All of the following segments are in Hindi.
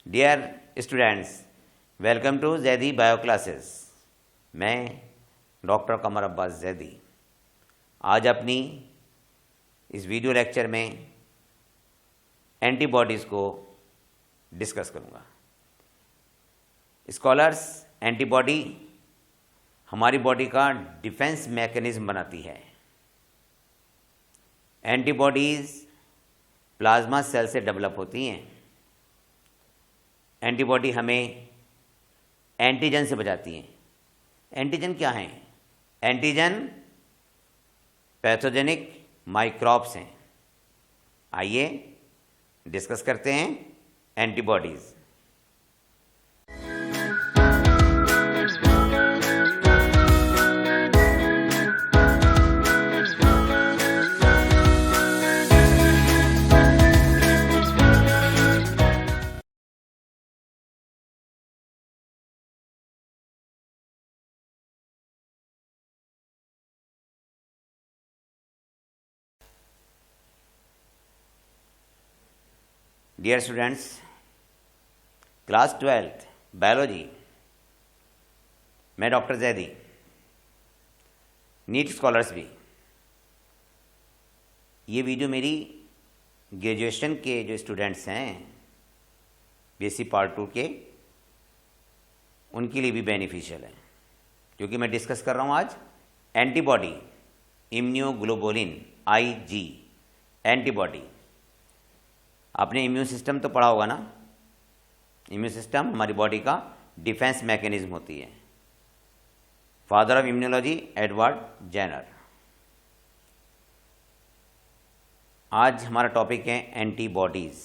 Dear students, welcome to Zaidi bio classes. मैं डॉक्टर कमर अब्बास जैदी आज अपनी इस वीडियो लेक्चर में एंटीबॉडीज़ को डिस्कस करूँगा। स्कॉलर्स, एंटीबॉडी हमारी बॉडी का डिफेंस मैकेनिज्म बनाती है। एंटीबॉडीज़ प्लाज्मा सेल से डेवलप होती हैं। एंटीबॉडी हमें एंटीजन से बचाती हैं। एंटीजन क्या हैं? एंटीजन पैथोजेनिक माइक्रोब्स हैं। आइए डिस्कस करते हैं antibodies. Dear students, class 12th biology, मैं डॉक्टर जैदी, नीट स्कॉलर्स भी। ये वीडियो मेरी ग्रेजुएशन के जो स्टूडेंट्स हैं बीएससी पार्ट 2 के, उनके लिए भी बेनिफिशियल है, क्योंकि मैं डिस्कस कर रहा हूँ आज एंटीबॉडी, इम्यूनोग्लोबुलिन आईजी एंटीबॉडी। आपने इम्यून सिस्टम तो पढ़ा होगा ना। इम्यून सिस्टम हमारी बॉडी का डिफेंस मैकेनिज्म होती है। Father of immunology Edward Jenner. आज हमारा टॉपिक है एंटीबॉडीज।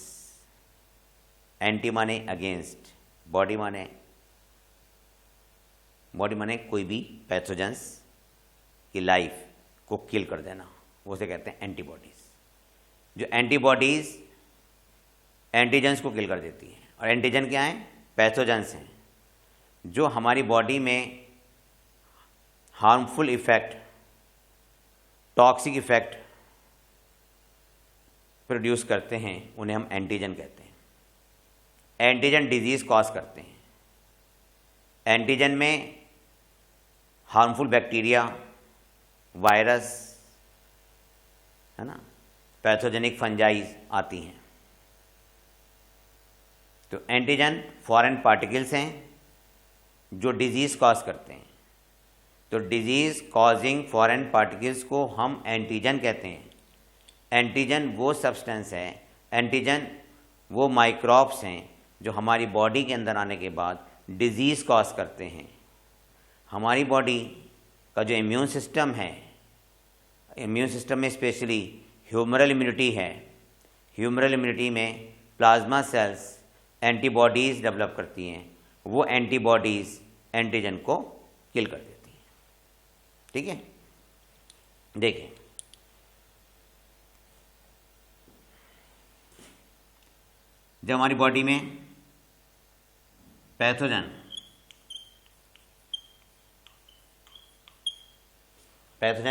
एंटी माने अगेंस्ट, बॉडी माने कोई भी पैथोजेंस की लाइफ को किल कर देना, वो से कहते हैं एंटीबॉडीज। जो एंटीबॉडीज एंटीजेंस को किल कर देती हैं। और एंटीजन क्या हैं? पैथोजेंस हैं, जो हमारी बॉडी में harmful effect, toxic effect produce करते हैं, उन्हें हम एंटीजन कहते हैं। एंटीजन डिजीज कॉज करते हैं। एंटीजन में हार्मफुल बैक्टीरिया, वायरस, है ना, पैथोजेनिक फंजाइज आती हैं। तो एंटीजन फॉरेन पार्टिकल्स हैं जो डिजीज़ कॉज करते हैं। तो डिजीज़ कॉजिंग फॉरेन पार्टिकल्स को हम एंटीजन कहते हैं। एंटीजन वो सब्सटेंस है, एंटीजन वो माइक्रोब्स हैं जो हमारी बॉडी के अंदर आने के बाद डिजीज़ कॉज करते हैं। हमारी बॉडी का जो इम्यून सिस्टम है, इम्यून सिस्टम में स्पेशली ह्यूमरल इम्यूनिटी है। ह्यूमरल इम्यूनिटी में प्लाज्मा सेल्स एंटीबॉडीज़ डेवलप करती हैं। वो एंटीबॉडीज़ एंटीजन को किल कर देती हैं। ठीक है, देखिए जब हमारी बॉडी में पैथोजन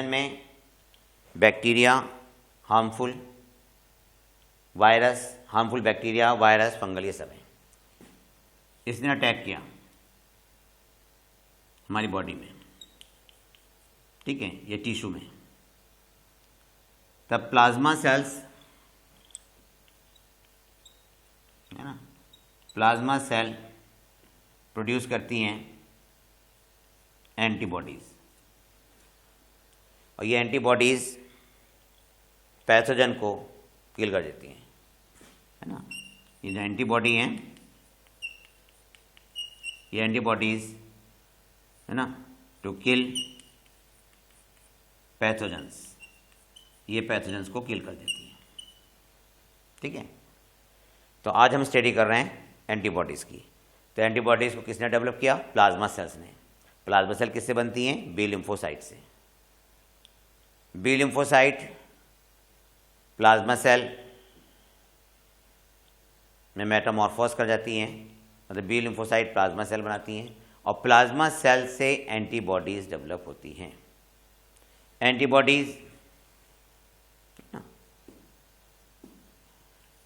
में bacteria harmful, virus harmful, bacteria, virus, fungal, ये सब है, इसने अटैक किया हमारी बॉडी में, ठीक है, ये टिश्यू में, तब प्लाज्मा सेल्स, है ना, प्लाज्मा सेल प्रोड्यूस करती हैं एंटीबॉडीज़। और ये एंटीबॉडीज़ पैथोजन को किल कर देती हैं, है ना। ये जो एंटीबॉडी हैं, ये एंटीबॉडीज़, है ना, टू किल पैथोजेंस, ये पैथोजेंस को किल कर देती हैं। ठीक है, तो आज हम स्टडी कर रहे हैं एंटीबॉडीज़ की। तो एंटीबॉडीज़ को किसने डेवलप किया? प्लाज्मा सेल्स ने। प्लाज्मा सेल किससे बनती हैं? बी लिम्फोसाइट से। बी लिम्फोसाइट प्लाज्मा सेल में मेटामॉर्फोस कर जाती हैं, मतलब बी लिम्फोसाइट प्लाज्मा सेल बनाती हैं, और प्लाज्मा सेल से एंटीबॉडीज़ डेवलप होती हैं। Antibodies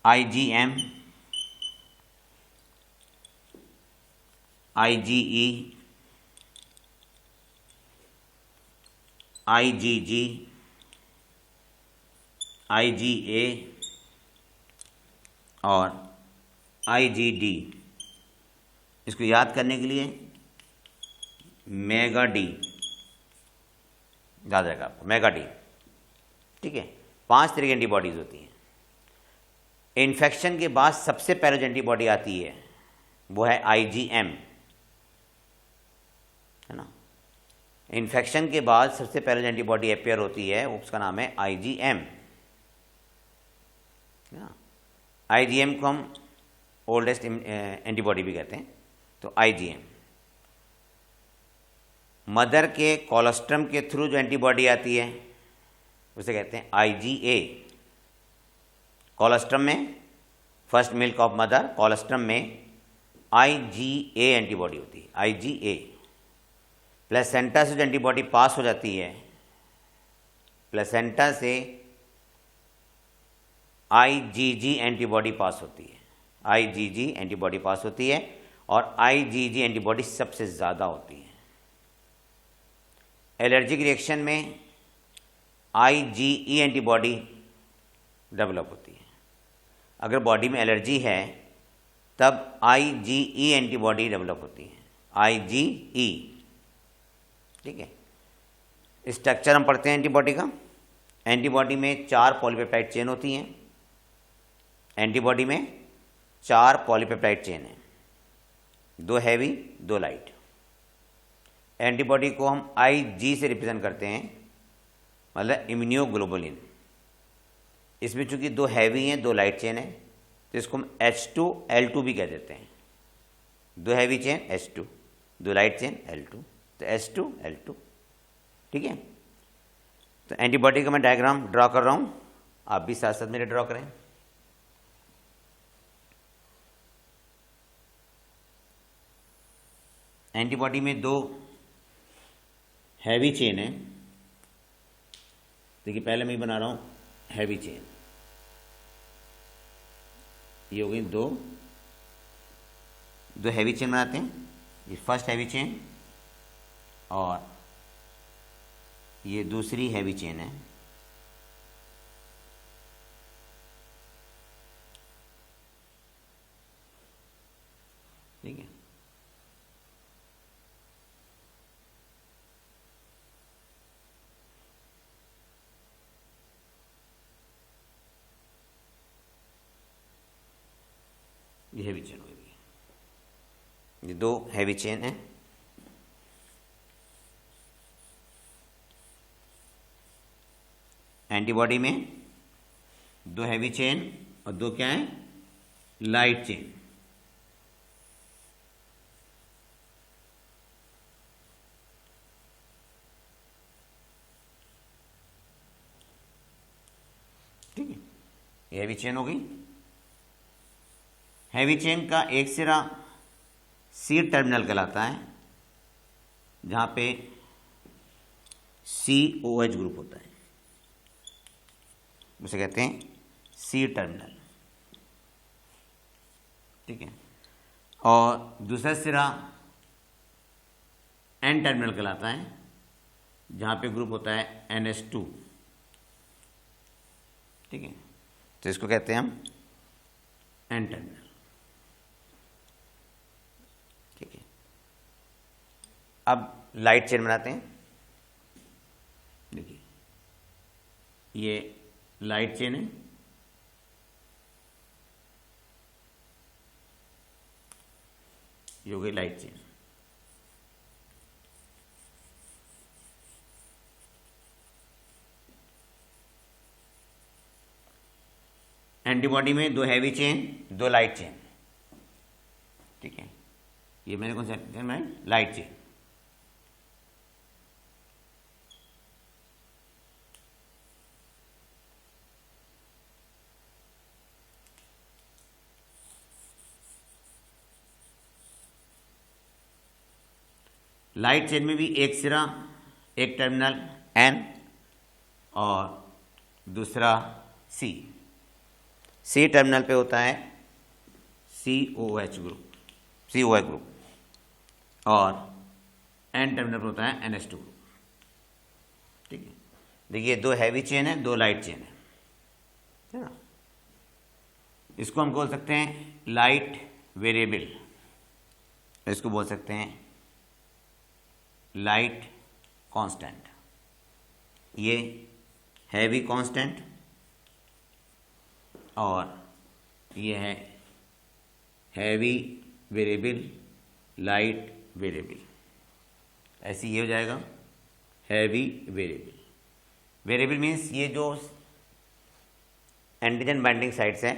IgM IgE, IgG, IgA और IgD। इसको याद करने के लिए मेगा डी याद रहेगा आपको, मेगा डी। ठीक है, 5 तरह की एंटीबॉडीज़ होती हैं। इन्फेक्शन के बाद सबसे पहले जो एंटीबॉडी आती है वो है IgM, है ना। इन्फेक्शन के बाद सबसे पहले जो एंटीबॉडी अपेयर होती है उसका नाम है IgM। IgM को हम ओल्डेस्ट एंटीबॉडी भी कहते हैं। तो IgM, मदर के कोलोस्ट्रम के थ्रू जो एंटीबॉडी आती है उसे कहते हैं IgA। कोलोस्ट्रम में, first milk of mother, colostrum में IgA एंटीबॉडी होती है, IgA। प्लेसेंटा से जो एंटीबॉडी पास हो जाती है, प्लेसेंटा से IgG एंटीबॉडी पास होती है, IgG एंटीबॉडी पास होती है और IgG एंटीबॉडी सबसे ज़्यादा होती है। एलर्जिक रिएक्शन में IgE एंटीबॉडी डेवलप होती है। अगर बॉडी में एलर्जी है तब IgE एंटीबॉडी डेवलप होती है, IgE। ठीक है, स्ट्रक्चर हम पढ़ते हैं एंटीबॉडी का। एंटीबॉडी में 4 पॉलीपेप्टाइड चेन होती हैं। एंटीबॉडी में 4 पॉलीपेप्टाइड चेन हैं, 2 हैवी 2 लाइट। एंटीबॉडी को हम Ig से रिप्रेजेंट करते हैं, मतलब इम्यूनोग्लोबुलिन। इसमें चूंकि 2 हैवी हैं 2 लाइट चेन है तो इसको हम H2L2 भी कह देते हैं। 2 heavy chain H2, 2 light chain L2, तो H2L2। ठीक है, तो एंटीबॉडी का मैं डायग्राम ड्रॉ कर रहा हूं, आप भी साथ साथ मेरे ड्रॉ करें। एंटीबॉडी में 2 हैवी चेन है। देखिए, पहले मैं बना रहा हूं हैवी चेन। ये हो गई 2 हैवी चेन बनाते हैं। ये फर्स्ट हैवी चेन और ये दूसरी हैवी चेन है। ठीक है, ये हैवी चेन होगी। ये 2 हैवी चेन है। एंटीबॉडी में 2 हैवी चेन और 2 क्या है, लाइट चेन। ठीक है, ये हैवी चेन हो गई। हैवी चेन का एक सिरा सी टर्मिनल कहलाता है, जहां पे COH ग्रुप होता है, उसे कहते हैं सी टर्मिनल। ठीक है, और दूसरा सिरा N टर्मिनल कहलाता है, जहां पे ग्रुप होता है NH2। ठीक है, तो इसको कहते हैं हम N टर्मिनल। ठीक है, अब लाइट चेन बनाते हैं। देखिए, ये लाइट चेन है, ये हो गई लाइट चेन। एंटीबॉडी में 2 हैवी चेन 2 लाइट चेन। ठीक है, ये मैंने कौन सा चेन बनाई, लाइट चेन। लाइट चेन में भी एक सिरा, एक टर्मिनल N और दूसरा C। C टर्मिनल पे होता है COH ग्रुप, COH ग्रुप। और एन टर्मिनल पर होता है NH2 ग्रुप। ठीक है, देखिए दो हैवी चेन है, दो लाइट चेन है ना। इसको हम बोल सकते हैं लाइट वेरिएबल, इसको बोल सकते हैं लाइट कांस्टेंट। ये हैवी कांस्टेंट और ये है हैवी वेरिएबल, लाइट वेरिएबल। ऐसे ये हो जाएगा हैवी वेरिएबल। वेरिएबल मीन्स ये जो एंटीजन बाइंडिंग साइट्स हैं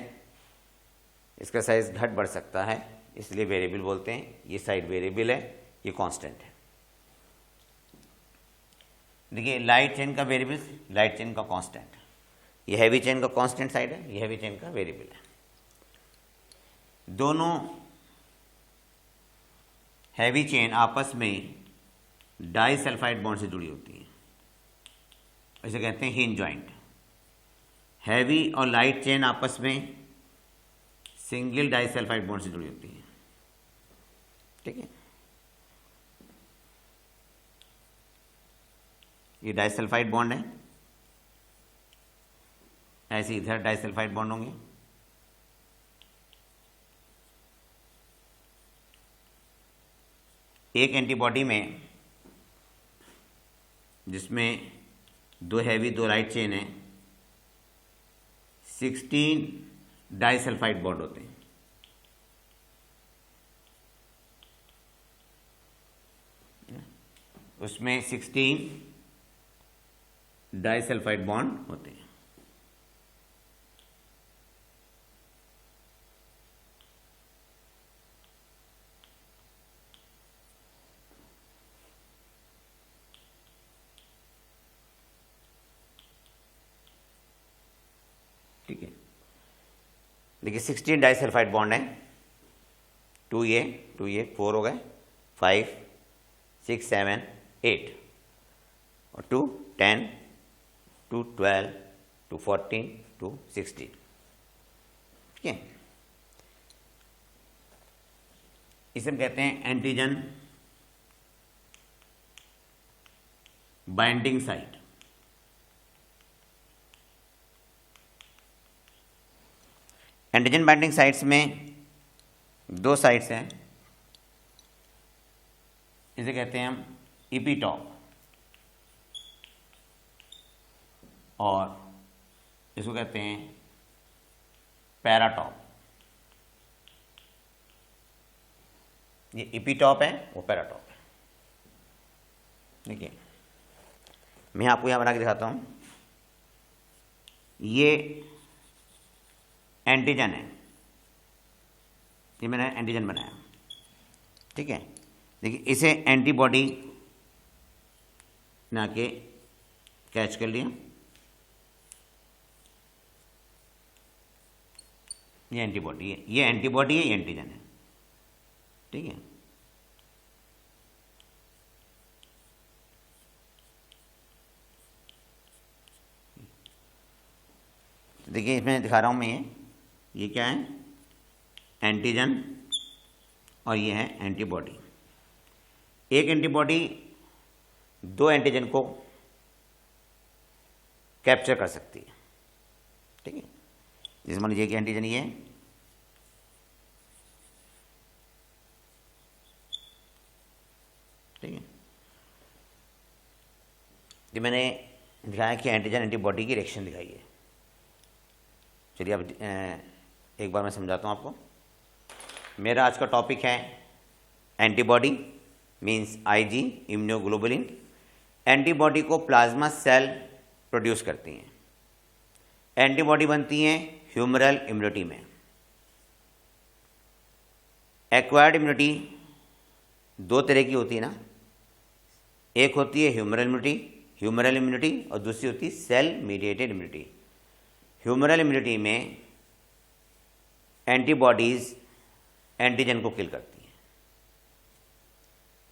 इसका साइज घट बढ़ सकता है, इसलिए वेरिएबल बोलते हैं। ये साइड वेरिएबल है, ये कांस्टेंट है। देखिए लाइट चेन का वेरिएबल, लाइट चेन का कांस्टेंट, ये हैवी चेन का कांस्टेंट साइड है, ये हैवी चेन का वेरिएबल है। दोनों हैवी चेन आपस में डाइसल्फाइड बॉन्ड से जुड़ी होती हैं, इसे कहते हैं हिंज जॉइंट। हैवी और लाइट चेन आपस में सिंगल डाइसल्फाइड बॉन्ड से जुड़ी होती हैं। ठीक है, ये डाइसल्फाइड बॉन्ड है, ऐसे इधर डाइसल्फाइड बॉन्ड होंगे। एक एंटीबॉडी में जिसमें दो हैवी दो लाइट चेन है, 16 डाइसल्फाइड बॉन्ड होते हैं। उसमें 16 डाइसल्फाइड बॉन्ड होते हैं। ठीक है, देखिए 16 डाइसल्फाइड बॉन्ड है, 2A 4 हो गए, 5 6 7 8 और 2 10 2 12 2 14 2 16। ठीक है, इसे हम कहते हैं antigen binding site. Antigen binding sites में दो साइट्स हैं, इसे कहते हैं हम इपीटॉप और इसको कहते हैं पैराटॉप। ये इपीटॉप है, वो पैराटॉप है। देखिए मैं आपको यहां बना के दिखाता हूं, ये एंटीजन है, ये मैंने एंटीजन बनाया। ठीक है, देखिए इसे एंटीबॉडी ना के कैच कर लिया, ये एंटीबॉडी है, ये एंटीबॉडी है, ये एंटीजन है। ठीक है, देखिए इसमें दिखा रहा हूं मैं, ये क्या है एंटीजन और ये है एंटीबॉडी। एक एंटीबॉडी दो एंटीजन को कैप्चर कर सकती है। ठीक है, जैसे मान लीजिए कि एंटीजन ये है, ठीक है, ये मैंने दिखाया कि एंटीजन एंटीबॉडी की रिएक्शन दिखाई है। चलिए अब एक बार मैं समझाता हूँ आपको। मेरा आज का टॉपिक है antibody means IG, immunoglobulin. Antibody को प्लाज्मा सेल प्रोड्यूस करती हैं। एंटीबॉडी बनती हैं ह्यूमरल इम्यूनिटी में। एक्वायर्ड इम्यूनिटी दो तरह की होती है ना, एक होती है ह्यूमरल इम्यूनिटी और दूसरी होती है cell mediated immunity. Humoral immunity में एंटीबॉडीज एंटीजन को किल करती हैं,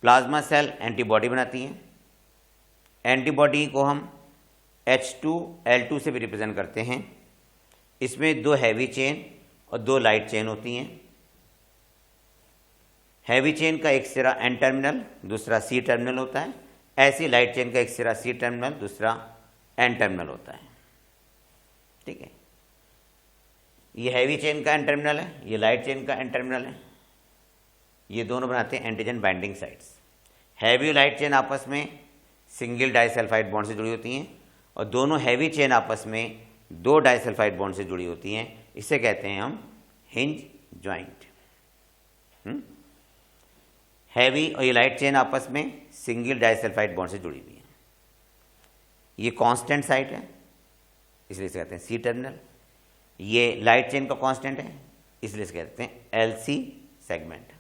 प्लाज्मा सेल एंटीबॉडी बनाती हैं। एंटीबॉडी को हम H2L2 से भी रिप्रेजेंट करते हैं। इसमें दो हैवी चेन और दो लाइट चेन होती हैं। हैवी चेन का एक सिरा एन टर्मिनल, दूसरा सी टर्मिनल होता है। ऐसी लाइट चेन का एक सिरा सी टर्मिनल, दूसरा एन टर्मिनल होता है। ठीक है, ये हैवी चेन का एन टर्मिनल है, ये लाइट चेन का एन टर्मिनल है। ये दोनों बनाते हैं एंटीजन बाइंडिंग साइट्स। हैवी और लाइट चेन आपस में सिंगल डाइसल्फाइड बॉन्ड से जुड़ी होती हैं और दोनों हैवी चेन आपस में दो डाइसल्फाइड बॉन्ड से जुड़ी होती हैं। इसे कहते हैं हम हिंज ज्वाइंट। हैवी और ये लाइट चेन आपस में सिंगल डाइसल्फाइड बॉन्ड से जुड़ी हुई है। ये कांस्टेंट साइट है, इसलिए इसे कहते हैं सी टर्मिनल। ये लाइट चेन का कांस्टेंट है, इसलिए इसे कहते हैं एलसी सेगमेंट,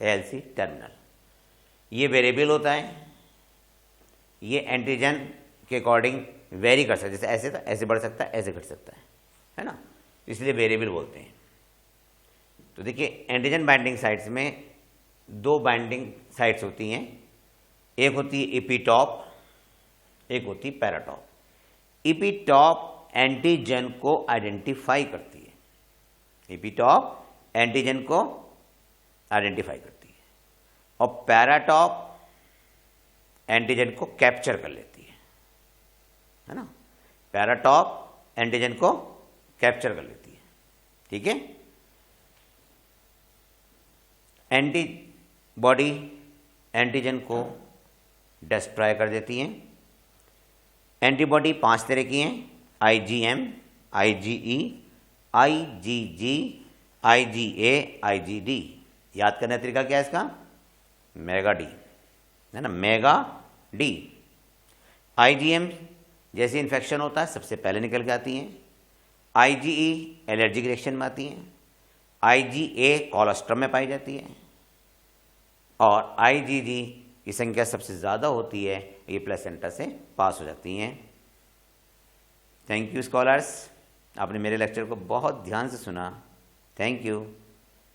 एलसी टर्मिनल। ये वेरिएबल होता है, ये एंटीजन के अकॉर्डिंग वेरी कर सकता है, जैसे ऐसे था ऐसे बढ़ सकता है, ऐसे घट सकता है ना, इसलिए वेरिएबल बोलते हैं। तो देखिए एंटीजन बाइंडिंग साइट्स में दो बाइंडिंग साइट्स होती हैं, एक होती है एपीटॉप, एक होती है पैराटॉप। एपीटॉप एंटीजन को आइडेंटिफाई करती है, एपीटॉप एंटीजन को आइडेंटिफाई करती है और पैराटॉप एंटीजन को कैप्चर कर लेती है ना। पैराटॉप एंटीजन को कैप्चर कर लेती है। ठीक है, एंटीबॉडी एंटीजन को डिस्ट्रॉय कर देती हैं। एंटीबॉडी 5 तरह की हैं, IgM, IgE, IgG, IgA, IgD. याद करने का तरीका क्या है इसका? मेगा डी है ना, मेगा डी। आईजीएम जैसे इन्फेक्शन होता है सबसे पहले निकल के आती हैं। आईजीई एलर्जिक रिएक्शन में आती हैं। आईजीए कोलोस्ट्रम में पाई जाती है और आईजीजी की संख्या सबसे ज़्यादा होती है, ये प्लेसेंटा से पास हो जाती हैं। थैंक यू स्कॉलर्स, आपने मेरे लेक्चर को बहुत ध्यान से सुना, थैंक यू।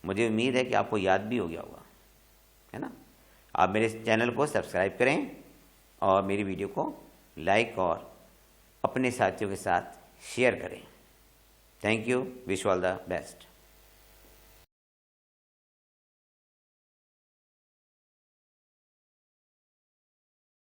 मुझे उम्मीद है कि आपको याद भी हो गया होगा, है ना। आप मेरे चैनल को सब्सक्राइब करें और मेरी वीडियो को लाइक और अपने साथियों के साथ शेयर करें। Thank you, wish all the best.